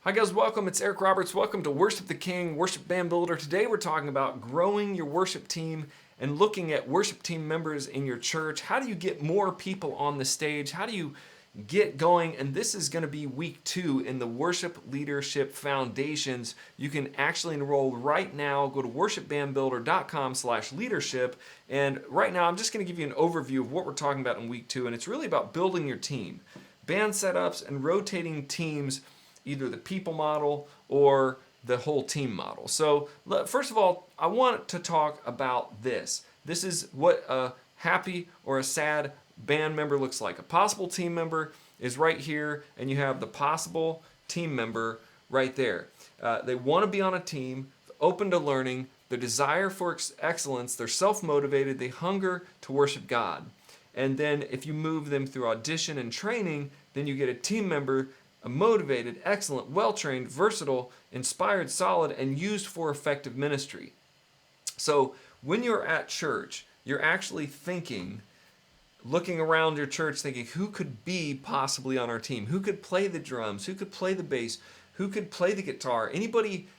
Hi guys, welcome. It's Eric Roberts. Welcome to Worship the King, Worship Band Builder. Today we're talking about growing your worship team and looking at worship team members in your church. How do you get more people on the stage? How do you get going? And this is going to be week 2 in the Worship Leadership Foundations. You can actually enroll right now. Go to worshipbandbuilder.com/leadership. And right now I'm just going to give you an overview of what we're talking about in week 2. And it's really about building your team, band setups, and rotating teams, either the people model or the whole team model. So first of all, I want to talk about this. This is what a happy or a sad band member looks like. A possible team member is right here, and you have the possible team member right there. They want to be on a team, open to learning, their desire for excellence, they're self-motivated, they hunger to worship God. And then if you move them through audition and training, then you get a team member, a motivated, excellent, well-trained, versatile, inspired, solid, and used for effective ministry. So when you're at church, you're actually thinking, looking around your church, thinking, who could be possibly on our team? Who could play the drums? Who could play the bass? Who could play the guitar?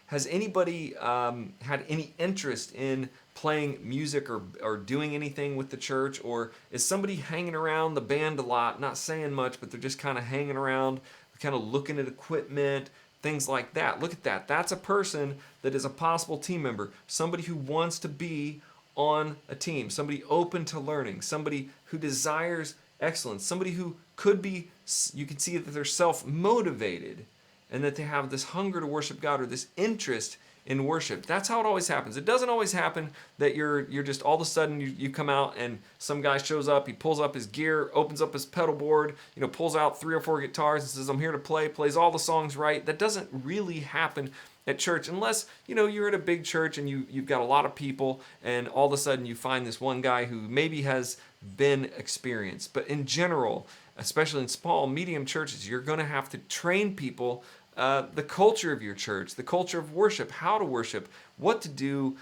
Has anybody had any interest in playing music or doing anything with the church? Or is somebody hanging around the band a lot, not saying much, but they're just kind of hanging around, kind of looking at equipment, things like that? Look at that. That's a person that is a possible team member, somebody who wants to be on a team, somebody open to learning, somebody who desires excellence, somebody who could be, you can see that they're self-motivated and that they have this hunger to worship God or this interest in worship. That's how it always happens. It doesn't always happen that you're just all of a sudden you come out and some guy shows up, he pulls up his gear, opens up his pedal board, pulls out 3 or 4 guitars and says, I'm here to play, plays all the songs right. That doesn't really happen at church unless you're at a big church and you've got a lot of people and all of a sudden you find this one guy who maybe has been experienced. But in general, especially in small, medium churches, you're going to have to train people the culture of your church, the culture of worship, how to worship, what to do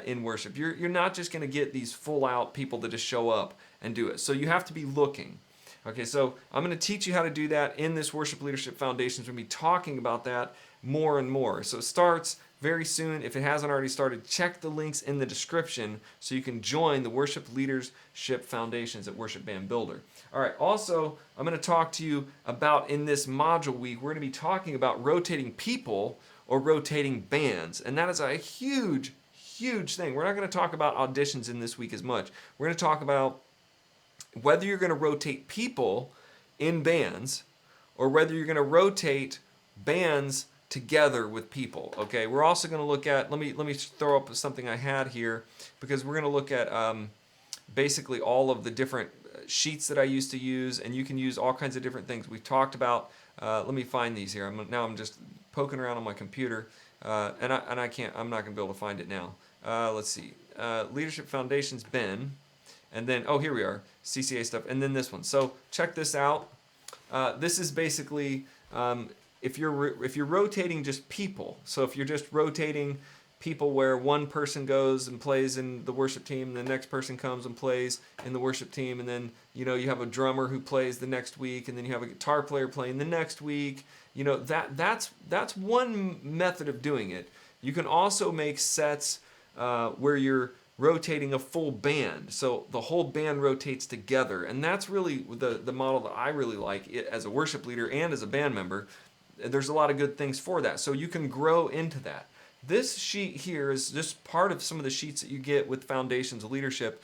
in worship. You're not just going to get these full out people that just show up and do it. So you have to be looking. Okay, so I'm going to teach you how to do that in this Worship Leadership Foundations. We're going to be talking about that more and more. So it starts very soon. If it hasn't already started, check the links in the description so you can join the Worship Leadership Foundations at Worship Band Builder. All right, also, I'm going to talk to you about in this module week, we're going to be talking about rotating people or rotating bands. And that is a huge, huge thing. We're not going to talk about auditions in this week as much. We're going to talk about whether you're going to rotate people in bands or whether you're going to rotate bands together with people. Okay, we're also going to look at, let me throw up something I had here, because we're going to look at basically all of the different sheets that I used to use, and you can use all kinds of different things. We've talked about, let me find these here. I'm just poking around on my computer, and I'm not going to be able to find it now. Let's see, Leadership Foundations, Ben, and then, oh, here we are, CCA stuff, and then this one. So check this out. This is basically, if you're rotating just people, so if you're just rotating people where one person goes and plays in the worship team, and the next person comes and plays in the worship team, and then you have a drummer who plays the next week, and then you have a guitar player playing the next week. That's one method of doing it. You can also make sets where you're rotating a full band, so the whole band rotates together, and that's really the model that I really like as a worship leader and as a band member. There's a lot of good things for that, so you can grow into that. This sheet here is just part of some of the sheets that you get with Foundations of Leadership.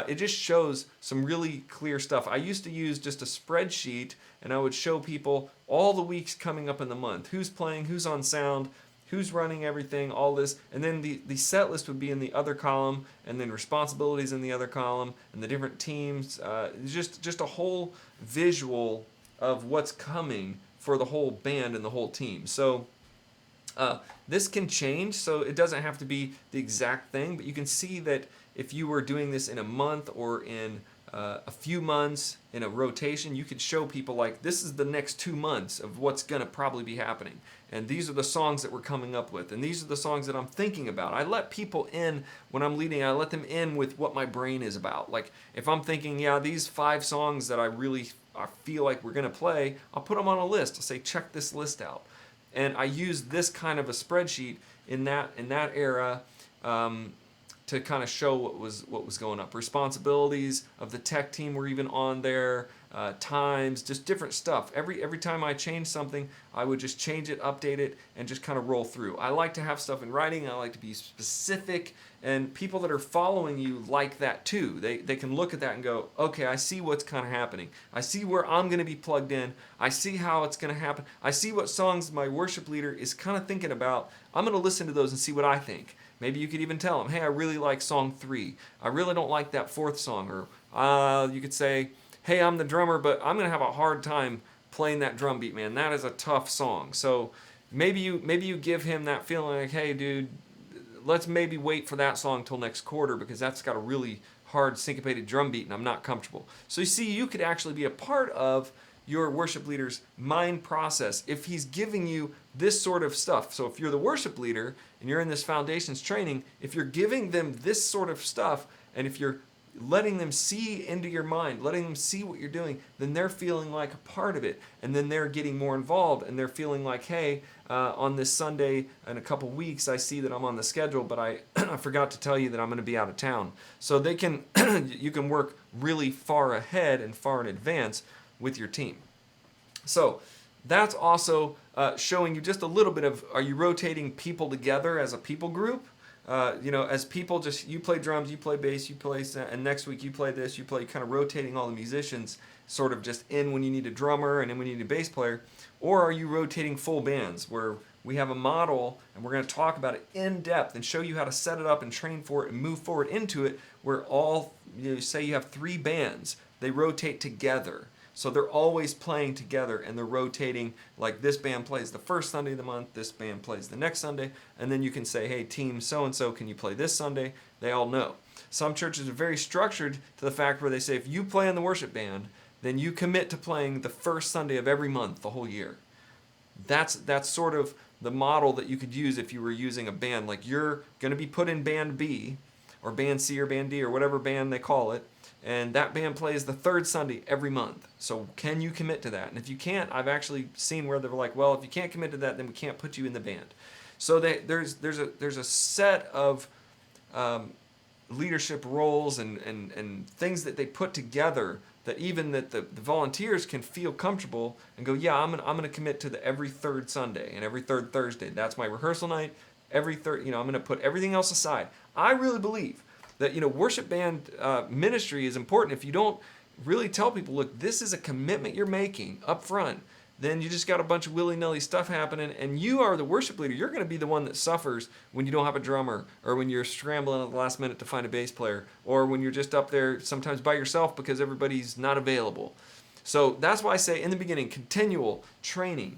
It just shows some really clear stuff. I used to use just a spreadsheet, and I would show people all the weeks coming up in the month, who's playing, who's on sound, who's running everything, all this, and then the set list would be in the other column, and then responsibilities in the other column, and the different teams. Just a whole visual of what's coming for the whole band and the whole team. So this can change, so it doesn't have to be the exact thing, but you can see that if you were doing this in a month or in a few months in a rotation, you could show people like, this is the next 2 months of what's going to probably be happening. And these are the songs that we're coming up with. And these are the songs that I'm thinking about. I let people in when I'm leading, I let them in with what my brain is about. Like if I'm thinking, yeah, these 5 songs that I feel like we're going to play, I'll put them on a list. I'll say, check this list out. And I used this kind of a spreadsheet in that era to kind of show what was going up. Responsibilities of the tech team were even on there, times, just different stuff. Every time I changed something, I would just change it, update it, and just kind of roll through. I like to have stuff in writing. I like to be specific, and people that are following you like that too. They can look at that and go, okay, I see what's kind of happening. I see where I'm going to be plugged in. I see how it's going to happen. I see what songs my worship leader is kind of thinking about. I'm going to listen to those and see what I think. Maybe you could even tell them, hey, I really like song 3. I really don't like that 4th song. Or you could say, hey, I'm the drummer, but I'm going to have a hard time playing that drum beat, man. That is a tough song. So maybe you give him that feeling like, hey, dude, let's maybe wait for that song till next quarter because that's got a really hard syncopated drum beat and I'm not comfortable. So you see, you could actually be a part of your worship leader's mind process if he's giving you this sort of stuff. So if you're the worship leader and you're in this foundations training, if you're giving them this sort of stuff and if you're letting them see into your mind, letting them see what you're doing, then they're feeling like a part of it. And then they're getting more involved and they're feeling like, hey, on this Sunday in a couple weeks, I see that I'm on the schedule, but I forgot to tell you that I'm going to be out of town. So they can, you can work really far ahead and far in advance with your team. So that's also showing you just a little bit of, are you rotating people together as a people group? As people, just you play drums, you play bass, you play, and next week you play this, you play, kind of rotating all the musicians sort of just in when you need a drummer and in when you need a bass player? Or are you rotating full bands where we have a model and we're going to talk about it in depth and show you how to set it up and train for it and move forward into it where all, say you have 3 bands, they rotate together. So they're always playing together and they're rotating, like this band plays the first Sunday of the month, this band plays the next Sunday, and then you can say, hey, team so-and-so, can you play this Sunday? They all know. Some churches are very structured to the fact where they say, if you play in the worship band, then you commit to playing the first Sunday of every month the whole year. That's sort of the model that you could use if you were using a band. Like you're going to be put in band B or band C or band D or whatever band they call it, and that band plays the 3rd Sunday every month. So can you commit to that? And if you can't, I've actually seen where they're like, well, if you can't commit to that, then we can't put you in the band. So there's a set of leadership roles and things that they put together that even that the volunteers can feel comfortable and go, yeah, I'm gonna commit to the every 3rd Sunday and every 3rd Thursday. That's my rehearsal night. Every third, I'm gonna put everything else aside. I really believe that worship band ministry is important. If you don't really tell people, look, this is a commitment you're making up front, then you just got a bunch of willy-nilly stuff happening, and you are the worship leader. You're going to be the one that suffers when you don't have a drummer, or when you're scrambling at the last minute to find a bass player, or when you're just up there sometimes by yourself because everybody's not available. So that's why I say in the beginning, continual training,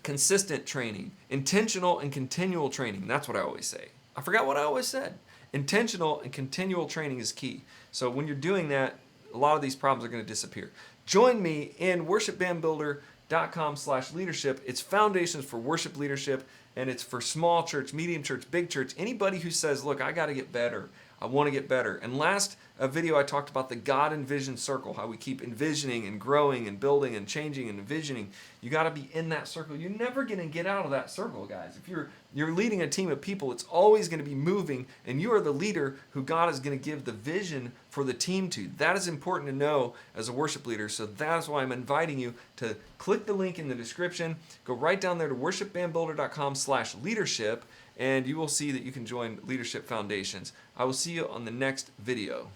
consistent training, intentional and continual training. That's what I always say. I forgot what I always said. Intentional and continual training is key. So when you're doing that, a lot of these problems are going to disappear. Join me in worshipbandbuilder.com/leadership. It's foundations for worship leadership, and it's for small church, medium church, big church. Anybody who says, look, I got to get better. I want to get better. And last video, I talked about the God envision circle, how we keep envisioning and growing and building and changing and envisioning. You got to be in that circle. You're never going to get out of that circle, guys. If you're leading a team of people, it's always going to be moving, and you are the leader who God is going to give the vision for the team to. That is important to know as a worship leader. So that's why I'm inviting you to click the link in the description, go right down there to worshipbandbuilder.com/leadership, and you will see that you can join Leadership Foundations. I will see you on the next video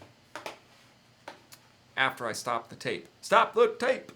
after I stop the tape. Stop the tape!